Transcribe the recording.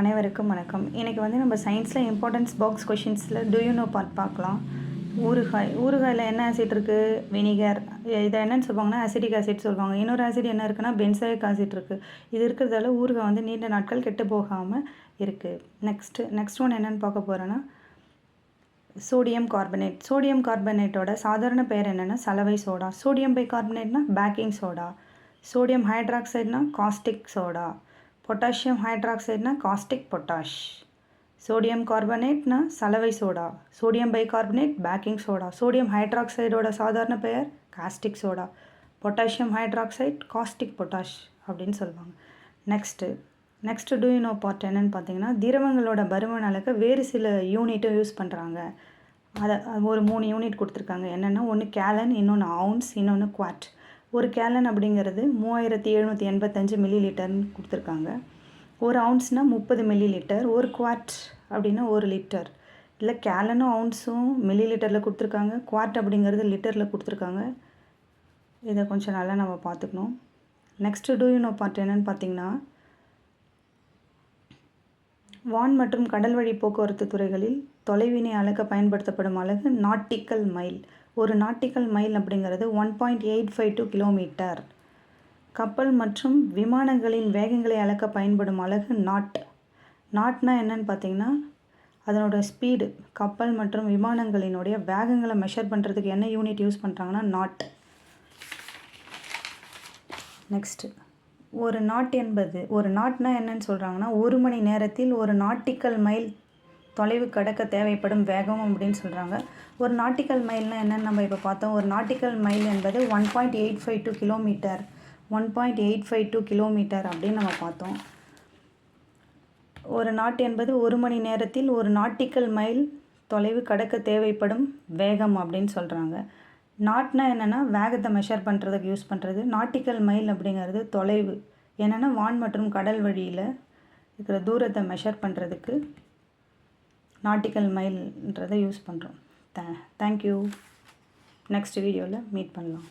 அனைவருக்கும் வணக்கம். இன்றைக்கி வந்து நம்ம சயின்ஸில் இம்பார்ட்டன்ஸ் பாக்ஸ் கொஷின்ஸில் டு யூ நோ பார்ட் பார்க்கலாம். ஊறுகாயில் என்ன ஆசிட் இருக்குது? வினிகர். இதை என்னென்னு சொல்லுவாங்கன்னா அசிட்டிக் ஆசிட் சொல்லுவாங்க. இன்னொரு ஆசிட் என்ன இருக்குன்னா பென்சாயிக் ஆசிட் இருக்குது. இது இருக்கிறதால ஊறுகாய் வந்து நீண்ட நாட்கள் கெட்டு போகாமல் இருக்குது. நெக்ஸ்ட் ஒன் என்னென்னு பார்க்க போகிறோன்னா சோடியம் கார்பனேட். சோடியம் கார்பனேட்டோட சாதாரண பெயர் என்னென்னா சலவை சோடா. சோடியம் பை கார்பனேட்னா பேக்கிங் சோடா. சோடியம் ஹைட்ராக்சைடுனா காஸ்டிக் சோடா. பொட்டாசியம் ஹைட்ராக்சைடுனா காஸ்டிக் பொட்டாஷ். சோடியம் கார்பனேட்னா சலவை soda. Sodium bicarbonate baking soda. Sodium ஹைட்ராக்சைடோட சாதாரண பெயர் caustic soda. Potassium hydroxide caustic potash அப்படின்னு சொல்லுவாங்க. Next do you know part என்னன்னு பார்த்தீங்கன்னா திரவங்களோட பருமன் அளக்க வேறு சில யூனிட்டும் யூஸ் பண்ணுறாங்க. அதை ஒரு 3 யூனிட் கொடுத்துருக்காங்க. என்னென்னா ஒன்று கேலன், இன்னொன்று அவுன்ஸ், இன்னொன்று குவாட். ஒரு கேலன் அப்படிங்கிறது 3785 மில்லி லிட்டர்னு கொடுத்துருக்காங்க. ஒரு அவுன்ஸ்னால் 30 மில்லி லிட்டர். ஒரு குவாட் அப்படின்னா 1 லிட்டர். இல்லை கேலனும் அவுன்ஸும் மில்லி லிட்டரில் கொடுத்துருக்காங்க. குவாட் அப்படிங்கிறது லிட்டரில் கொடுத்துருக்காங்க. இதை கொஞ்சம் நல்லா நம்ம பார்த்துக்கணும். Next do you know part என்னென்னு பார்த்தீங்கன்னா வான் மற்றும் கடல் வழி போக்குவரத்து துறைகளில் தொலைவினை அளக்க பயன்படுத்தப்படும் அலகு நாட்டிக்கல் மைல். ஒரு நாட்டிக்கல் மைல் அப்படிங்கிறது 1.852 கிலோமீட்டர். கப்பல் மற்றும் விமானங்களின் வேகங்களை அளக்க பயன்படும் அலகு நாட். நாட்னா என்னன்னு பார்த்தீங்கன்னா அதனோட ஸ்பீடு. கப்பல் மற்றும் விமானங்களினுடைய வேகங்களை மெஷர் பண்ணுறதுக்கு என்ன யூனிட் யூஸ் பண்ணுறாங்கன்னா நாட். நெக்ஸ்ட்டு ஒரு நாட்னா என்னன்னு சொல்கிறாங்கன்னா 1 மணி நேரத்தில் ஒரு நாட்டிக்கல் மைல் தொலைவு கடக்க தேவைப்படும் வேகம் அப்படின்னு சொல்கிறாங்க. ஒரு நாட்டிக்கல் மைல்னால் என்னென்னு நம்ம இப்போ பார்த்தோம். ஒரு நாட்டிக்கல் மைல் என்பது 1.852 கிலோமீட்டர். 1.852 கிலோமீட்டர் அப்படின்னு நம்ம பார்த்தோம். ஒரு நாட் என்பது 1 மணி நேரத்தில் ஒரு நாட்டிக்கல் மைல் தொலைவு கடக்க தேவைப்படும் வேகம் அப்படின்னு சொல்கிறாங்க. நாட்னா என்னென்னா வேகத்தை மெஷர் பண்ணுறதுக்கு யூஸ் பண்ணுறது. நாட்டிக்கல் மைல் அப்படிங்கிறது தொலைவு. என்னென்னா வான் மற்றும் கடல் வழியில் இருக்கிற தூரத்தை மெஷர் பண்ணுறதுக்கு நாட்டிக்கல் மைல்ன்றதை யூஸ் பண்ணுறோம். தேங்க்யூ. நெக்ஸ்ட் வீடியோவில் மீட் பண்ணலாம்.